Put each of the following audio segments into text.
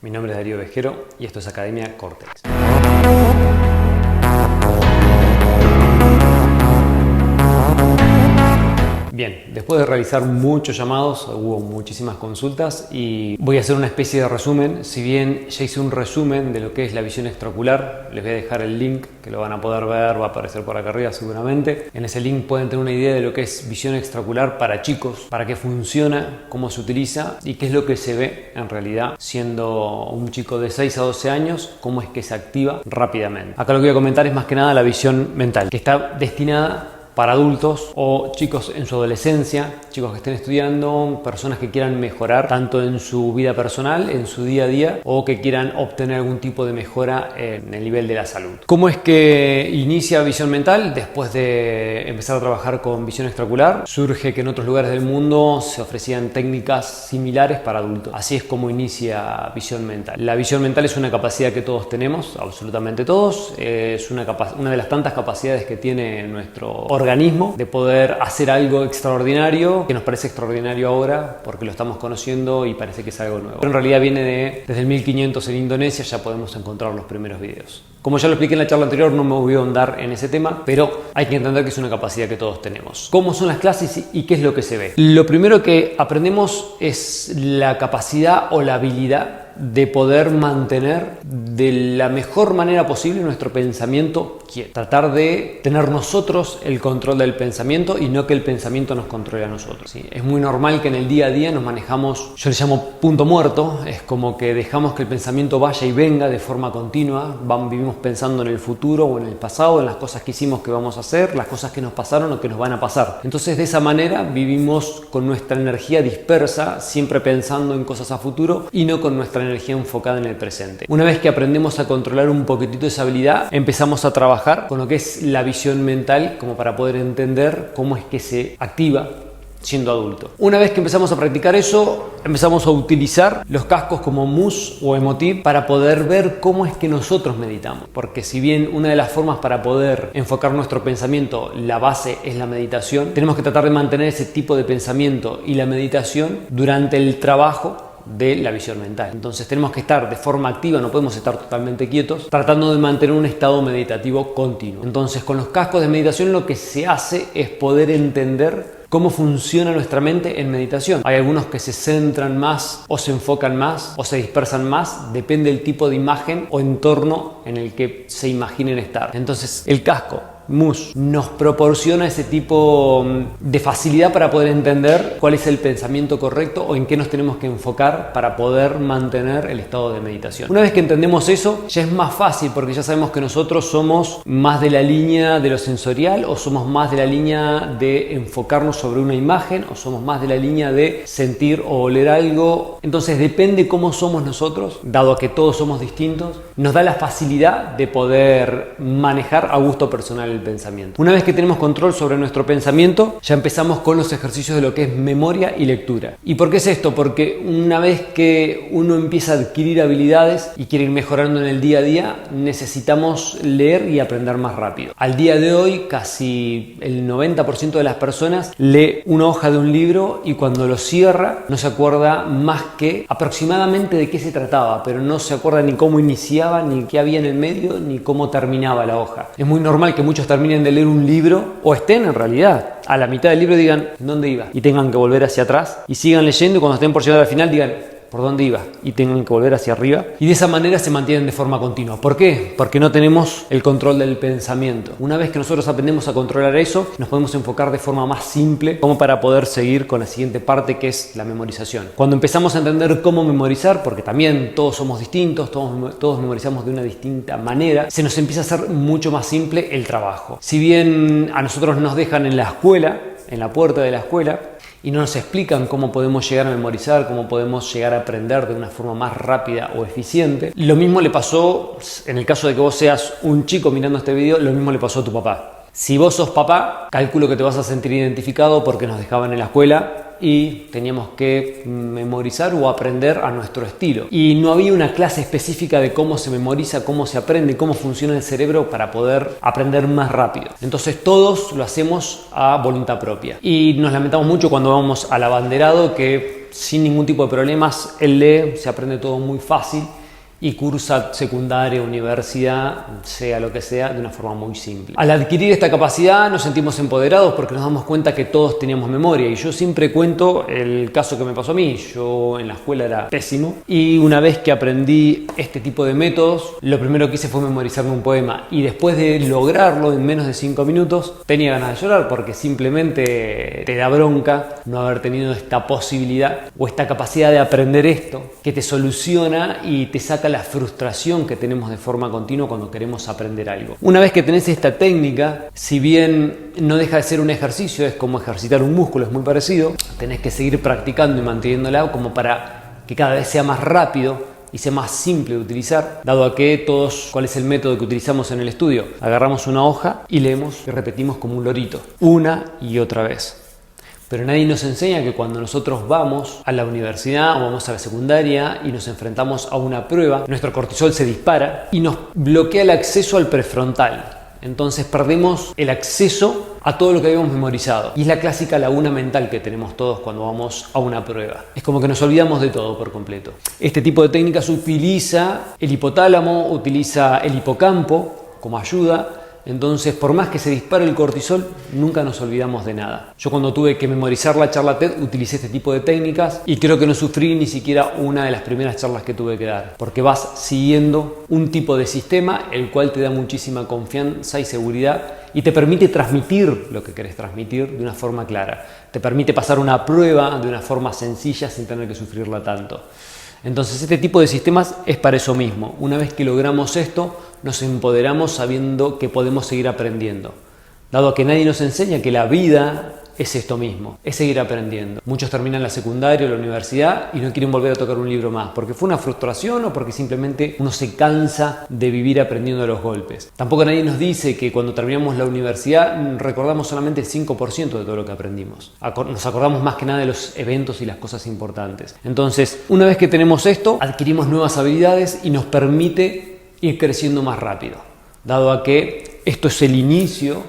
Mi nombre es Darío Vejero y esto es Academia Cortex. Bien, después de realizar muchos llamados, hubo muchísimas consultas y voy a hacer una especie de resumen. Si bien ya hice un resumen de lo que es la visión extraocular, les voy a dejar el link que lo van a poder ver, va a aparecer por acá arriba seguramente. En ese link pueden tener una idea de lo que es visión extraocular para chicos, para qué funciona, cómo se utiliza y qué es lo que se ve en realidad siendo un chico de 6 a 12 años, cómo es que se activa rápidamente. Acá lo que voy a comentar es más que nada la visión mental, que está destinada para adultos o chicos en su adolescencia, chicos que estén estudiando, personas que quieran mejorar tanto en su vida personal, en su día a día, o que quieran obtener algún tipo de mejora en el nivel de la salud. ¿Cómo es que inicia visión mental? Después de empezar a trabajar con visión extraocular, surge que en otros lugares del mundo se ofrecían técnicas similares para adultos. Así es como inicia visión mental. La visión mental es una capacidad que todos tenemos, absolutamente todos. Es una de las tantas capacidades que tiene nuestro organismo de poder hacer algo extraordinario, que nos parece extraordinario ahora porque lo estamos conociendo y parece que es algo nuevo. Pero en realidad viene desde el 1500 en Indonesia, ya podemos encontrar los primeros videos. Como ya lo expliqué en la charla anterior, no me voy a ahondar en ese tema, pero hay que entender que es una capacidad que todos tenemos. ¿Cómo son las clases y qué es lo que se ve? Lo primero que aprendemos es la capacidad o la habilidad de poder mantener de la mejor manera posible nuestro pensamiento quieto. Tratar de tener nosotros el control del pensamiento y no que el pensamiento nos controle a nosotros. ¿Sí? Es muy normal que en el día a día nos manejamos, yo le llamo punto muerto, es como que dejamos que el pensamiento vaya y venga de forma continua, vivimos pensando en el futuro o en el pasado, en las cosas que hicimos que vamos a hacer, las cosas que nos pasaron o que nos van a pasar. Entonces de esa manera vivimos con nuestra energía dispersa, siempre pensando en cosas a futuro y no con nuestra energía enfocada en el presente. Una vez que aprendemos a controlar un poquitito esa habilidad, empezamos a trabajar con lo que es la visión mental como para poder entender cómo es que se activa siendo adulto. Una vez que empezamos a practicar eso, empezamos a utilizar los cascos como Muse o Emotiv para poder ver cómo es que nosotros meditamos. Porque si bien una de las formas para poder enfocar nuestro pensamiento, la base es la meditación, tenemos que tratar de mantener ese tipo de pensamiento y la meditación durante el trabajo de la visión mental. Entonces tenemos que estar de forma activa, no podemos estar totalmente quietos, tratando de mantener un estado meditativo continuo. Entonces con los cascos de meditación lo que se hace es poder entender cómo funciona nuestra mente en meditación. Hay algunos que se centran más o se enfocan más o se dispersan más, depende del tipo de imagen o entorno en el que se imaginen estar. Entonces el casco Muse nos proporciona ese tipo de facilidad para poder entender cuál es el pensamiento correcto o en qué nos tenemos que enfocar para poder mantener el estado de meditación. Una vez que entendemos eso, ya es más fácil porque ya sabemos que nosotros somos más de la línea de lo sensorial o somos más de la línea de enfocarnos sobre una imagen o somos más de la línea de sentir o oler algo. Entonces depende cómo somos nosotros, dado que todos somos distintos, nos da la facilidad de poder manejar a gusto personal el pensamiento. Una vez que tenemos control sobre nuestro pensamiento, ya empezamos con los ejercicios de lo que es memoria y lectura. ¿Y por qué es esto? Porque una vez que uno empieza a adquirir habilidades y quiere ir mejorando en el día a día, necesitamos leer y aprender más rápido. Al día de hoy, casi el 90% de las personas lee una hoja de un libro y cuando lo cierra no se acuerda más que aproximadamente de qué se trataba, pero no se acuerda ni cómo iniciaba, ni qué había en el medio, ni cómo terminaba la hoja. Es muy normal que muchos terminen de leer un libro o estén en realidad a la mitad del libro y digan ¿dónde iba? Y tengan que volver hacia atrás y sigan leyendo y cuando estén por llegar al final digan ¿por dónde iba? Y tengan que volver hacia arriba. Y de esa manera se mantienen de forma continua. ¿Por qué? Porque no tenemos el control del pensamiento. Una vez que nosotros aprendemos a controlar eso, nos podemos enfocar de forma más simple como para poder seguir con la siguiente parte que es la memorización. Cuando empezamos a entender cómo memorizar, porque también todos somos distintos, todos memorizamos de una distinta manera, se nos empieza a hacer mucho más simple el trabajo. Si bien a nosotros nos dejan en la escuela, en la puerta de la escuela, y no nos explican cómo podemos llegar a memorizar, cómo podemos llegar a aprender de una forma más rápida o eficiente. Lo mismo le pasó, en el caso de que vos seas un chico mirando este video, lo mismo le pasó a tu papá. Si vos sos papá, calculo que te vas a sentir identificado porque nos dejaban en la escuela y teníamos que memorizar o aprender a nuestro estilo. Y no había una clase específica de cómo se memoriza, cómo se aprende, cómo funciona el cerebro para poder aprender más rápido. Entonces todos lo hacemos a voluntad propia. Y nos lamentamos mucho cuando vamos al abanderado que sin ningún tipo de problemas él lee, se aprende todo muy fácil y cursa secundaria, universidad, sea lo que sea, de una forma muy simple. Al adquirir esta capacidad nos sentimos empoderados porque nos damos cuenta que todos teníamos memoria, y yo siempre cuento el caso que me pasó a mí. Yo en la escuela era pésimo y una vez que aprendí este tipo de métodos, lo primero que hice fue memorizarme un poema, y después de lograrlo en menos de 5 minutos tenía ganas de llorar porque simplemente te da bronca no haber tenido esta posibilidad o esta capacidad de aprender esto que te soluciona y te saca la frustración que tenemos de forma continua cuando queremos aprender algo. Una vez que tenés esta técnica, si bien no deja de ser un ejercicio, es como ejercitar un músculo, es muy parecido, tenés que seguir practicando y manteniéndola como para que cada vez sea más rápido y sea más simple de utilizar, dado a que todos, ¿cuál es el método que utilizamos en el estudio? Agarramos una hoja y leemos y repetimos como un lorito, una y otra vez. Pero nadie nos enseña que cuando nosotros vamos a la universidad o vamos a la secundaria y nos enfrentamos a una prueba, nuestro cortisol se dispara y nos bloquea el acceso al prefrontal. Entonces perdemos el acceso a todo lo que habíamos memorizado. Y es la clásica laguna mental que tenemos todos cuando vamos a una prueba. Es como que nos olvidamos de todo por completo. Este tipo de técnicas utiliza el hipotálamo, utiliza el hipocampo como ayuda. Entonces, por más que se dispare el cortisol, nunca nos olvidamos de nada. Yo cuando tuve que memorizar la charla TED, utilicé este tipo de técnicas y creo que no sufrí ni siquiera una de las primeras charlas que tuve que dar, porque vas siguiendo un tipo de sistema el cual te da muchísima confianza y seguridad y te permite transmitir lo que querés transmitir de una forma clara. Te permite pasar una prueba de una forma sencilla sin tener que sufrirla tanto. Entonces este tipo de sistemas es para eso mismo. Una vez que logramos esto, nos empoderamos sabiendo que podemos seguir aprendiendo. Dado que nadie nos enseña que la vida es esto mismo, es seguir aprendiendo. Muchos terminan la secundaria o la universidad y no quieren volver a tocar un libro más, porque fue una frustración o porque simplemente uno se cansa de vivir aprendiendo a los golpes. Tampoco nadie nos dice que cuando terminamos la universidad recordamos solamente el 5% de todo lo que aprendimos. Nos acordamos más que nada de los eventos y las cosas importantes. Entonces, una vez que tenemos esto, adquirimos nuevas habilidades y nos permite ir creciendo más rápido, dado a que esto es el inicio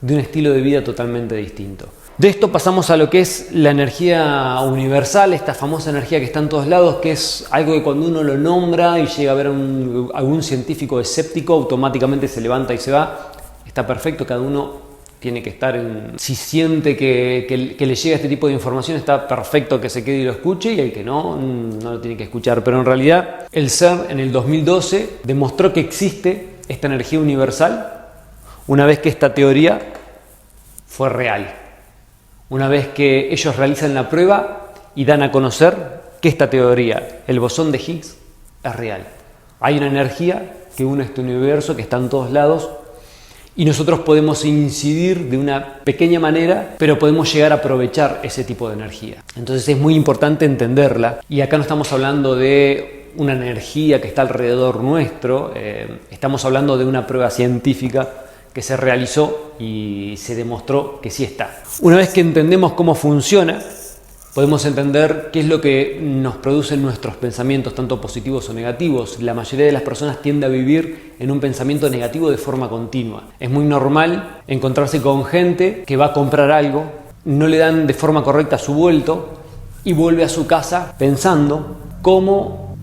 de un estilo de vida totalmente distinto. De esto pasamos a lo que es la energía universal, esta famosa energía que está en todos lados, que es algo que cuando uno lo nombra y llega a ver algún científico escéptico, automáticamente se levanta y se va. Está perfecto, cada uno tiene que estar si siente que le llega este tipo de información, está perfecto que se quede y lo escuche, y el que no lo tiene que escuchar. Pero en realidad el CERN en el 2012 demostró que existe esta energía universal una vez que esta teoría fue real. Una vez que ellos realizan la prueba y dan a conocer que esta teoría, el bosón de Higgs, es real. Hay una energía que une este universo, que está en todos lados, y nosotros podemos incidir de una pequeña manera, pero podemos llegar a aprovechar ese tipo de energía. Entonces es muy importante entenderla, y acá no estamos hablando de una energía que está alrededor nuestro, estamos hablando de una prueba científica que se realizó y se demostró que sí está. Una vez que entendemos cómo funciona, podemos entender qué es lo que nos producen nuestros pensamientos, tanto positivos o negativos. La mayoría de las personas tiende a vivir en un pensamiento negativo de forma continua. Es muy normal encontrarse con gente que va a comprar algo, no le dan de forma correcta su vuelto y vuelve a su casa pensando cómo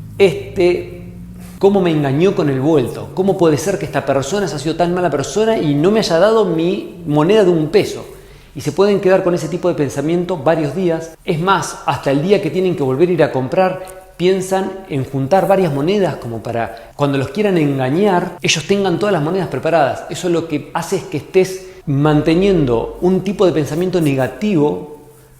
me engañó con el vuelto. ¿Cómo puede ser que esta persona haya sido tan mala persona y no me haya dado mi moneda de $1? Y se pueden quedar con ese tipo de pensamiento varios días. Es más, hasta el día que tienen que volver a ir a comprar, piensan en juntar varias monedas como para cuando los quieran engañar, ellos tengan todas las monedas preparadas. Eso lo que hace es que estés manteniendo un tipo de pensamiento negativo,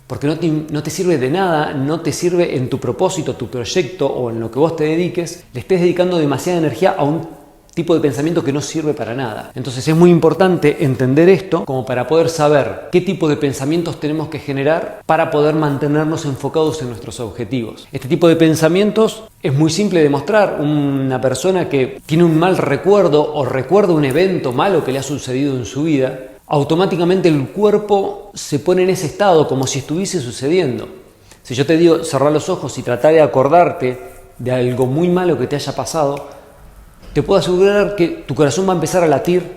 porque no te sirve de nada, no te sirve en tu propósito, tu proyecto o en lo que vos te dediques. Le estés dedicando demasiada energía a un tipo de pensamiento que no sirve para nada. Entonces es muy importante entender esto como para poder saber qué tipo de pensamientos tenemos que generar para poder mantenernos enfocados en nuestros objetivos. Este tipo de pensamientos es muy simple de mostrar. Una persona que tiene un mal recuerdo o recuerda un evento malo que le ha sucedido en su vida, automáticamente el cuerpo se pone en ese estado como si estuviese sucediendo. Si yo te digo cerrar los ojos y tratar de acordarte de algo muy malo que te haya pasado, te puedo asegurar que tu corazón va a empezar a latir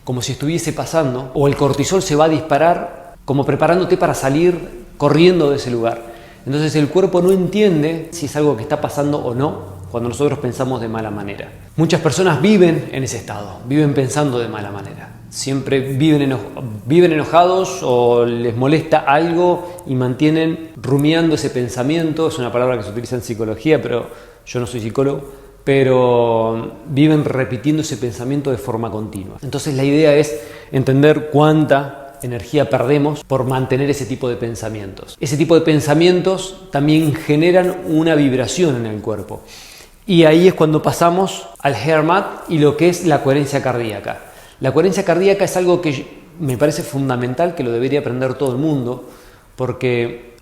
como si estuviese pasando, o el cortisol se va a disparar como preparándote para salir corriendo de ese lugar. Entonces el cuerpo no entiende si es algo que está pasando o no cuando nosotros pensamos de mala manera. Muchas personas viven en ese estado, viven pensando de mala manera. Siempre viven enojados o les molesta algo y mantienen rumiando ese pensamiento. Es una palabra que se utiliza en psicología, pero yo no soy psicólogo. Pero viven repitiendo ese pensamiento de forma continua. Entonces la idea es entender cuánta energía perdemos por mantener ese tipo de pensamientos. Ese tipo de pensamientos también generan una vibración en el cuerpo. Y ahí es cuando pasamos al HeartMath y lo que es la coherencia cardíaca. La coherencia cardíaca es algo que me parece fundamental, que lo debería aprender todo el mundo, porque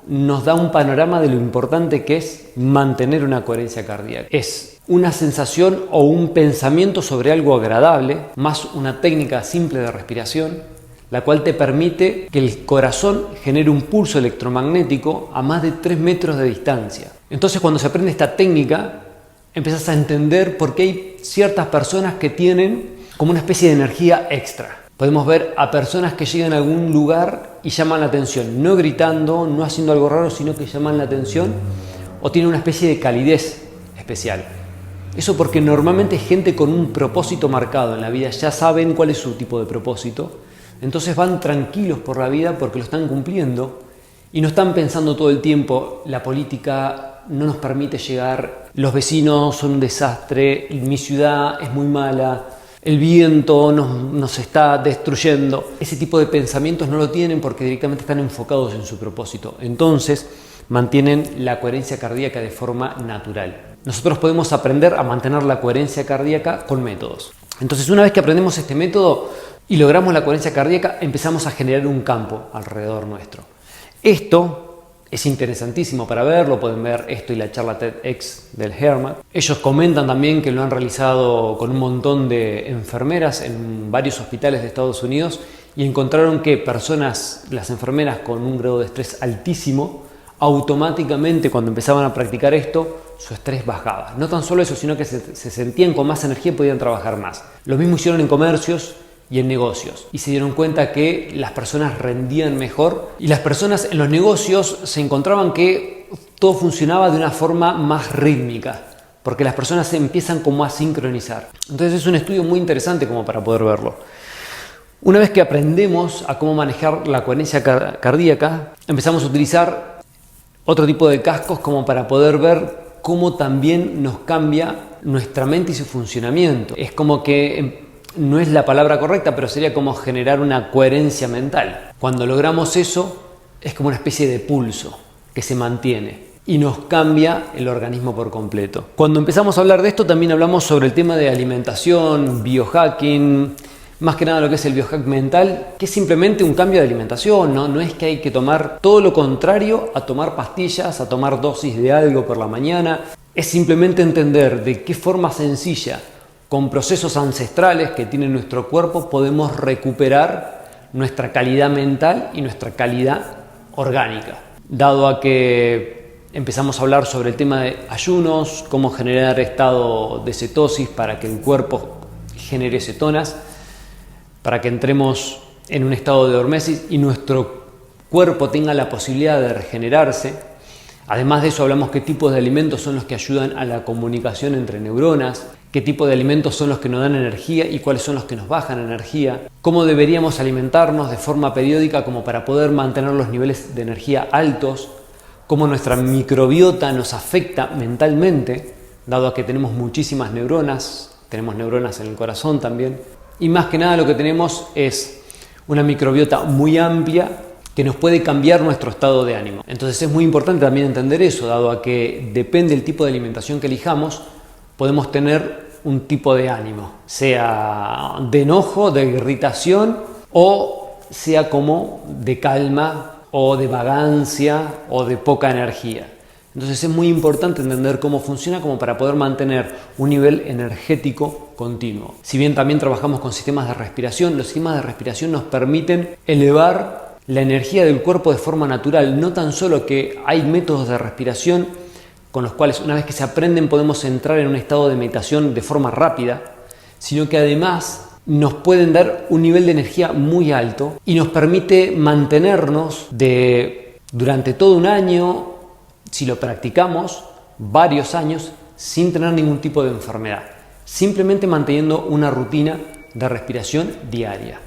nos da un panorama de lo importante que es mantener una coherencia cardíaca. Es una sensación o un pensamiento sobre algo agradable, más una técnica simple de respiración, la cual te permite que el corazón genere un pulso electromagnético a más de 3 metros de distancia. Entonces, cuando se aprende esta técnica, empiezas a entender por qué hay ciertas personas que tienen como una especie de energía extra. Podemos ver a personas que llegan a algún lugar y llaman la atención, no gritando, no haciendo algo raro, sino que llaman la atención o tienen una especie de calidez especial. Eso porque normalmente gente con un propósito marcado en la vida, ya saben cuál es su tipo de propósito, entonces van tranquilos por la vida porque lo están cumpliendo y no están pensando todo el tiempo, la política no nos permite llegar, los vecinos son un desastre, mi ciudad es muy mala, el viento nos está destruyendo. Ese tipo de pensamientos no lo tienen porque directamente están enfocados en su propósito. Entonces mantienen la coherencia cardíaca de forma natural. Nosotros podemos aprender a mantener la coherencia cardíaca con métodos. Entonces, una vez que aprendemos este método y logramos la coherencia cardíaca, empezamos a generar un campo alrededor nuestro. Esto es interesantísimo para verlo, pueden ver esto y la charla TEDx del HeartMath. Ellos comentan también que lo han realizado con un montón de enfermeras en varios hospitales de Estados Unidos y encontraron que las enfermeras con un grado de estrés altísimo, automáticamente cuando empezaban a practicar esto, su estrés bajaba. No tan solo eso, sino que se sentían con más energía y podían trabajar más. Lo mismo hicieron en comercios y en negocios, y se dieron cuenta que las personas rendían mejor y las personas en los negocios se encontraban que todo funcionaba de una forma más rítmica, porque las personas se empiezan como a sincronizar. Entonces es un estudio muy interesante como para poder verlo. Una vez que aprendemos a cómo manejar la coherencia cardíaca, empezamos a utilizar otro tipo de cascos como para poder ver cómo también nos cambia nuestra mente y su funcionamiento. Es como que no es la palabra correcta, pero sería como generar una coherencia mental. Cuando logramos eso, es como una especie de pulso que se mantiene y nos cambia el organismo por completo. Cuando empezamos a hablar de esto, también hablamos sobre el tema de alimentación, biohacking, más que nada lo que es el biohack mental, que es simplemente un cambio de alimentación, ¿no? No es que hay que tomar todo lo contrario a tomar pastillas, a tomar dosis de algo por la mañana. Es simplemente entender de qué forma sencilla, con procesos ancestrales que tiene nuestro cuerpo, podemos recuperar nuestra calidad mental y nuestra calidad orgánica. Dado a que empezamos a hablar sobre el tema de ayunos, cómo generar estado de cetosis para que el cuerpo genere cetonas, para que entremos en un estado de hormesis y nuestro cuerpo tenga la posibilidad de regenerarse. Además de eso, hablamos qué tipos de alimentos son los que ayudan a la comunicación entre neuronas, qué tipo de alimentos son los que nos dan energía y cuáles son los que nos bajan energía, cómo deberíamos alimentarnos de forma periódica como para poder mantener los niveles de energía altos, cómo nuestra microbiota nos afecta mentalmente, dado a que tenemos muchísimas neuronas, tenemos neuronas en el corazón también, y más que nada lo que tenemos es una microbiota muy amplia que nos puede cambiar nuestro estado de ánimo. Entonces es muy importante también entender eso, dado a que depende del tipo de alimentación que elijamos, podemos tener un tipo de ánimo, sea de enojo, de irritación o sea como de calma o de vagancia o de poca energía. Entonces es muy importante entender cómo funciona como para poder mantener un nivel energético continuo. Si bien también trabajamos con sistemas de respiración, los sistemas de respiración nos permiten elevar la energía del cuerpo de forma natural. No tan solo que hay métodos de respiración con los cuales una vez que se aprenden podemos entrar en un estado de meditación de forma rápida, sino que además nos pueden dar un nivel de energía muy alto y nos permite mantenernos durante todo un año, si lo practicamos, varios años, sin tener ningún tipo de enfermedad, simplemente manteniendo una rutina de respiración diaria.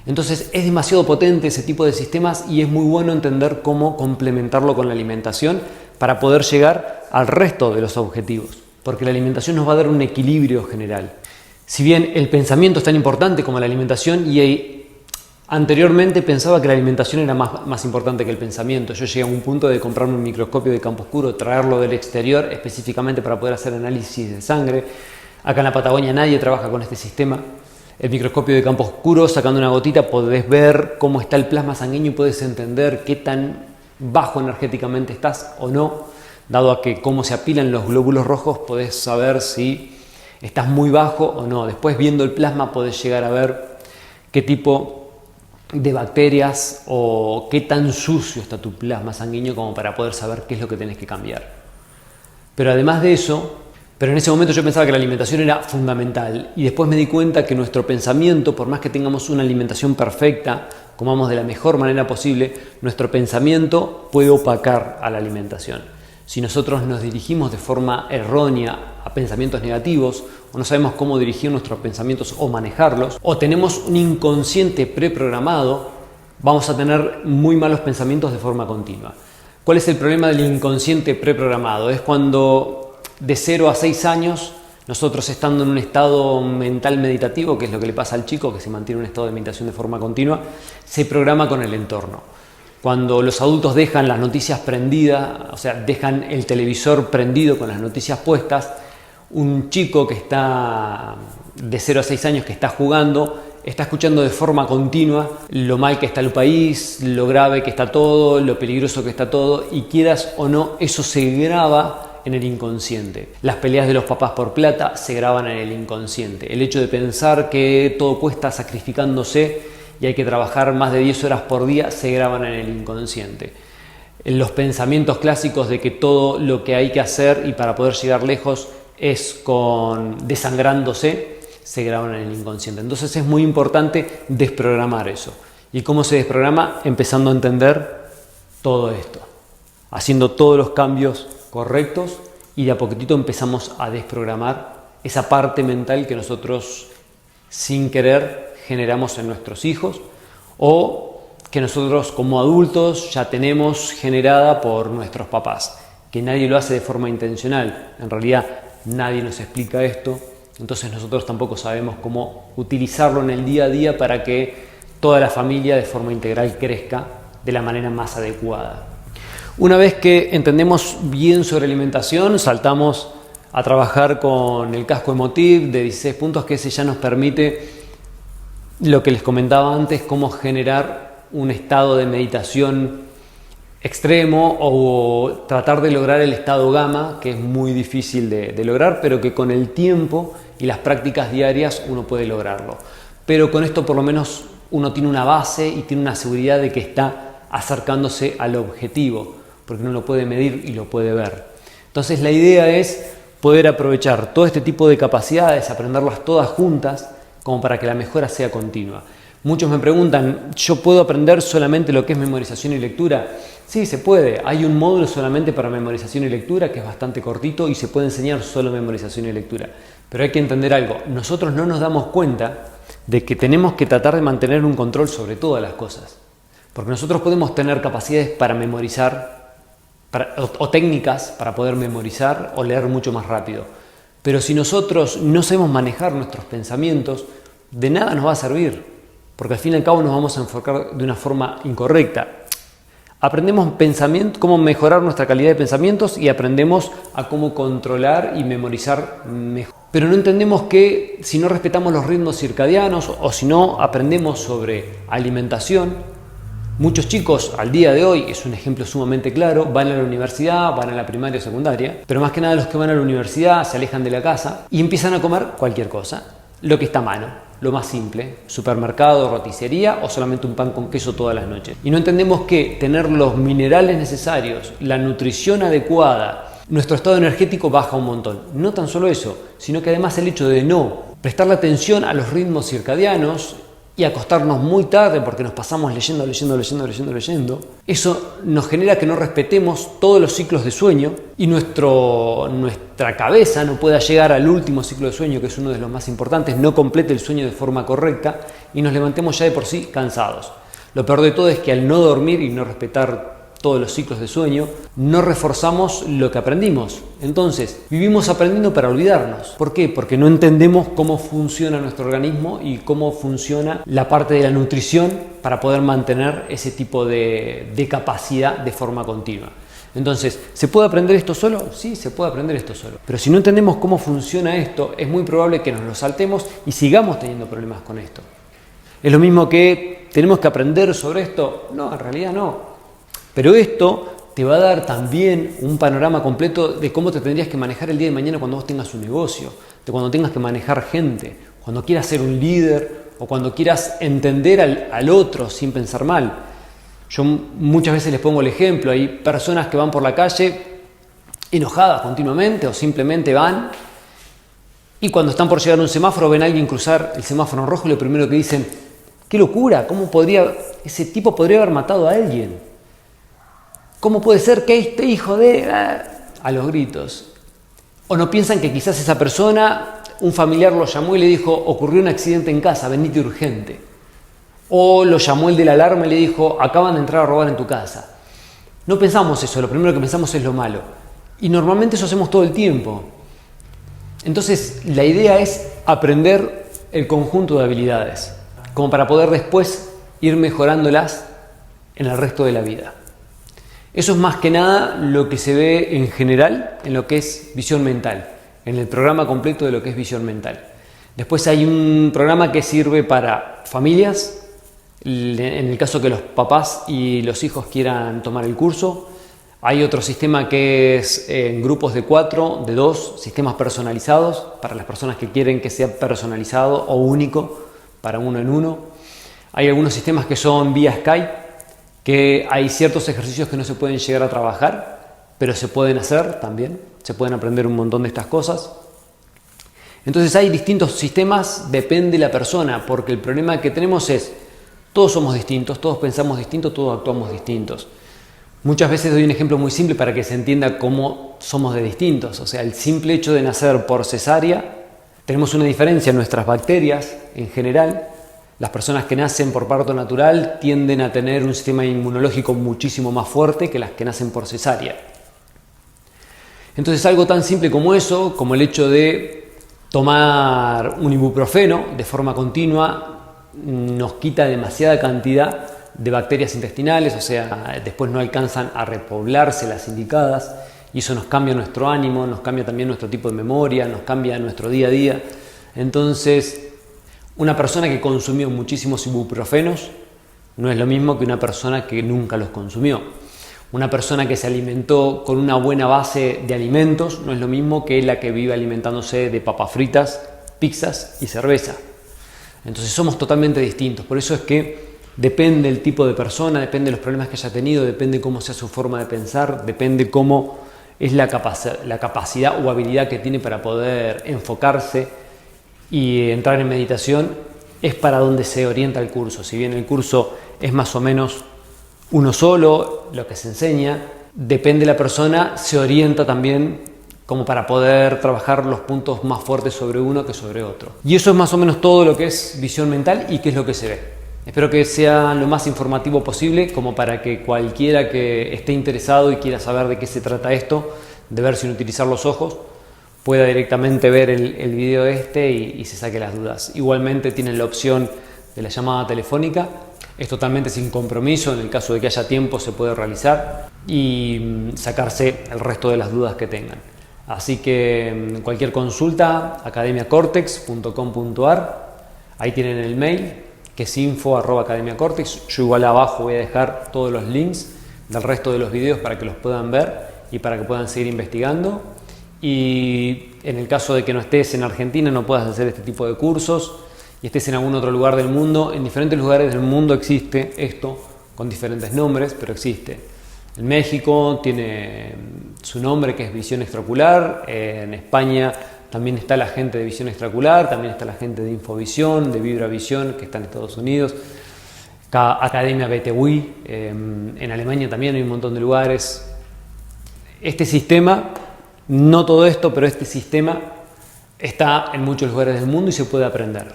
Entonces es demasiado potente ese tipo de sistemas y es muy bueno entender cómo complementarlo con la alimentación para poder llegar al resto de los objetivos, porque la alimentación nos va a dar un equilibrio general. Si bien el pensamiento es tan importante como la alimentación, y anteriormente pensaba que la alimentación era más importante que el pensamiento. Yo llegué a un punto de comprarme un microscopio de campo oscuro, traerlo del exterior específicamente para poder hacer análisis de sangre. Acá en la Patagonia nadie trabaja con este sistema. El microscopio de campo oscuro, sacando una gotita, podés ver cómo está el plasma sanguíneo y podés entender qué tan bajo energéticamente estás o no. Dado a que cómo se apilan los glóbulos rojos, podés saber si estás muy bajo o no. Después, viendo el plasma, podés llegar a ver qué tipo de bacterias o qué tan sucio está tu plasma sanguíneo como para poder saber qué es lo que tenés que cambiar. Pero además de eso, en ese momento yo pensaba que la alimentación era fundamental y después me di cuenta que nuestro pensamiento, por más que tengamos una alimentación perfecta, comamos de la mejor manera posible, nuestro pensamiento puede opacar a la alimentación. Si nosotros nos dirigimos de forma errónea a pensamientos negativos, o no sabemos cómo dirigir nuestros pensamientos o manejarlos, o tenemos un inconsciente preprogramado, vamos a tener muy malos pensamientos de forma continua. ¿Cuál es el problema del inconsciente preprogramado? Es cuando de 0 a 6 años, nosotros estando en un estado mental meditativo, que es lo que le pasa al chico, que se mantiene en un estado de meditación de forma continua, se programa con el entorno. Cuando los adultos dejan las noticias prendidas, o sea, dejan el televisor prendido con las noticias puestas, un chico que está de 0 a 6 años que está jugando, está escuchando de forma continua lo mal que está el país, lo grave que está todo, lo peligroso que está todo, y quieras o no, eso se graba en el inconsciente. Las peleas de los papás por plata se graban en el inconsciente. El hecho de pensar que todo cuesta sacrificándose y hay que trabajar más de 10 horas por día se graban en el inconsciente. Los pensamientos clásicos de que todo lo que hay que hacer y para poder llegar lejos es desangrándose, se graban en el inconsciente. Entonces es muy importante desprogramar eso. ¿Y cómo se desprograma? Empezando a entender todo esto, haciendo todos los cambios correctos y de a poquitito empezamos a desprogramar esa parte mental que nosotros sin querer generamos en nuestros hijos o que nosotros como adultos ya tenemos generada por nuestros papás, que nadie lo hace de forma intencional. En realidad nadie nos explica esto, entonces nosotros tampoco sabemos cómo utilizarlo en el día a día para que toda la familia de forma integral crezca de la manera más adecuada. Una vez que entendemos bien sobre alimentación, saltamos a trabajar con el casco emotivo de 16 puntos, que ese ya nos permite lo que les comentaba antes, cómo generar un estado de meditación extremo o tratar de lograr el estado gamma, que es muy difícil de lograr, pero que con el tiempo y las prácticas diarias uno puede lograrlo. Pero con esto por lo menos uno tiene una base y tiene una seguridad de que está acercándose al objetivo, porque uno lo puede medir y lo puede ver. Entonces la idea es poder aprovechar todo este tipo de capacidades, aprenderlas todas juntas, como para que la mejora sea continua. Muchos me preguntan, ¿yo puedo aprender solamente lo que es memorización y lectura? Sí, se puede. Hay un módulo solamente para memorización y lectura que es bastante cortito y se puede enseñar solo memorización y lectura. Pero hay que entender algo, nosotros no nos damos cuenta de que tenemos que tratar de mantener un control sobre todas las cosas. Porque nosotros podemos tener capacidades para memorizar o técnicas para poder memorizar o leer mucho más rápido. Pero si nosotros no sabemos manejar nuestros pensamientos, de nada nos va a servir, porque al fin y al cabo nos vamos a enfocar de una forma incorrecta. Aprendemos cómo mejorar nuestra calidad de pensamientos y aprendemos a cómo controlar y memorizar mejor. Pero no entendemos que si no respetamos los ritmos circadianos o si no aprendemos sobre alimentación, muchos chicos al día de hoy, es un ejemplo sumamente claro, van a la universidad, van a la primaria o secundaria, pero más que nada los que van a la universidad se alejan de la casa y empiezan a comer cualquier cosa, lo que está a mano. lo más simple, supermercado, roticería o solamente un pan con queso todas las noches. Y no entendemos que tener los minerales necesarios, la nutrición adecuada, nuestro estado energético baja un montón. No tan solo eso, sino que además el hecho de no prestarle atención a los ritmos circadianos y acostarnos muy tarde porque nos pasamos leyendo, eso nos genera que no respetemos todos los ciclos de sueño y nuestra cabeza no pueda llegar al último ciclo de sueño, que es uno de los más importantes, no complete el sueño de forma correcta y nos levantemos ya de por sí cansados. Lo peor de todo es que al no dormir y no respetar todos los ciclos de sueño, no reforzamos lo que aprendimos. Entonces, vivimos aprendiendo para olvidarnos. ¿Por qué? Porque no entendemos cómo funciona nuestro organismo y cómo funciona la parte de la nutrición para poder mantener ese tipo de capacidad de forma continua. Entonces, ¿se puede aprender esto solo? Sí, se puede aprender esto solo. Pero si no entendemos cómo funciona esto, es muy probable que nos lo saltemos y sigamos teniendo problemas con esto. ¿Es lo mismo que tenemos que aprender sobre esto? No, en realidad no. Pero esto te va a dar también un panorama completo de cómo te tendrías que manejar el día de mañana cuando vos tengas un negocio, de cuando tengas que manejar gente, cuando quieras ser un líder o cuando quieras entender al otro sin pensar mal. Yo muchas veces les pongo el ejemplo, hay personas que van por la calle enojadas continuamente o simplemente van y cuando están por llegar a un semáforo ven a alguien cruzar el semáforo en rojo y lo primero que dicen, ¡qué locura! Ese tipo podría haber matado a alguien? ¿Cómo puede ser que este hijo de...? A los gritos. O no piensan que quizás esa persona, un familiar lo llamó y le dijo, ocurrió un accidente en casa, venite urgente. O lo llamó el de la alarma y le dijo, acaban de entrar a robar en tu casa. No pensamos eso, lo primero que pensamos es lo malo. Y normalmente eso hacemos todo el tiempo. Entonces, la idea es aprender el conjunto de habilidades, como para poder después ir mejorándolas en el resto de la vida. Eso es más que nada lo que se ve en general en lo que es visión mental, en el programa completo de lo que es visión mental. Después hay un programa que sirve para familias, en el caso que los papás y los hijos quieran tomar el curso. Hay otro sistema que es en grupos de 4, de 2, sistemas personalizados, para las personas que quieren que sea personalizado o único, para uno en uno. Hay algunos sistemas que son vía Skype, que hay ciertos ejercicios que no se pueden llegar a trabajar, pero se pueden hacer también, se pueden aprender un montón de estas cosas. Entonces hay distintos sistemas, depende de la persona, porque el problema que tenemos es, todos somos distintos, todos pensamos distintos, todos actuamos distintos. Muchas veces doy un ejemplo muy simple para que se entienda cómo somos de distintos. O sea, el simple hecho de nacer por cesárea, tenemos una diferencia en nuestras bacterias en general. Las personas que nacen por parto natural tienden a tener un sistema inmunológico muchísimo más fuerte que las que nacen por cesárea. Entonces algo tan simple como eso, como el hecho de tomar un ibuprofeno de forma continua, nos quita demasiada cantidad de bacterias intestinales, o sea, después no alcanzan a repoblarse las indicadas y eso nos cambia nuestro ánimo, nos cambia también nuestro tipo de memoria, nos cambia nuestro día a día. Entonces, una persona que consumió muchísimos ibuprofenos no es lo mismo que una persona que nunca los consumió. Una persona que se alimentó con una buena base de alimentos no es lo mismo que la que vive alimentándose de papas fritas, pizzas y cerveza. Entonces somos totalmente distintos. Por eso es que depende el tipo de persona, depende de los problemas que haya tenido, depende cómo sea su forma de pensar, depende cómo es la capacidad o habilidad que tiene para poder enfocarse y entrar en meditación, es para donde se orienta el curso. Si bien el curso es más o menos uno solo, lo que se enseña, depende de la persona, se orienta también como para poder trabajar los puntos más fuertes sobre uno que sobre otro. Y eso es más o menos todo lo que es visión mental y qué es lo que se ve. Espero que sea lo más informativo posible, como para que cualquiera que esté interesado y quiera saber de qué se trata esto, de ver sin utilizar los ojos, pueda directamente ver el video y se saque las dudas. Igualmente tienen la opción de la llamada telefónica, es totalmente sin compromiso, en el caso de que haya tiempo se puede realizar y sacarse el resto de las dudas que tengan. Así que cualquier consulta, academiacortex.com.ar, ahí tienen el mail, que es info@academiacortex. Yo igual abajo voy a dejar todos los links del resto de los videos para que los puedan ver y para que puedan seguir investigando. Y en el caso de que no estés en Argentina, no puedas hacer este tipo de cursos y estés en algún otro lugar del mundo. En diferentes lugares del mundo existe esto, con diferentes nombres, pero existe. En México tiene su nombre, que es visión extraocular. En España también está la gente de visión extraocular, también está la gente de Infovisión, de Vibravisión, que está en Estados Unidos. Academia BTWI, en Alemania también hay un montón de lugares. Este sistema, no todo esto, pero este sistema está en muchos lugares del mundo y se puede aprender.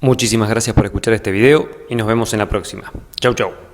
Muchísimas gracias por escuchar este video y nos vemos en la próxima. Chau, chau.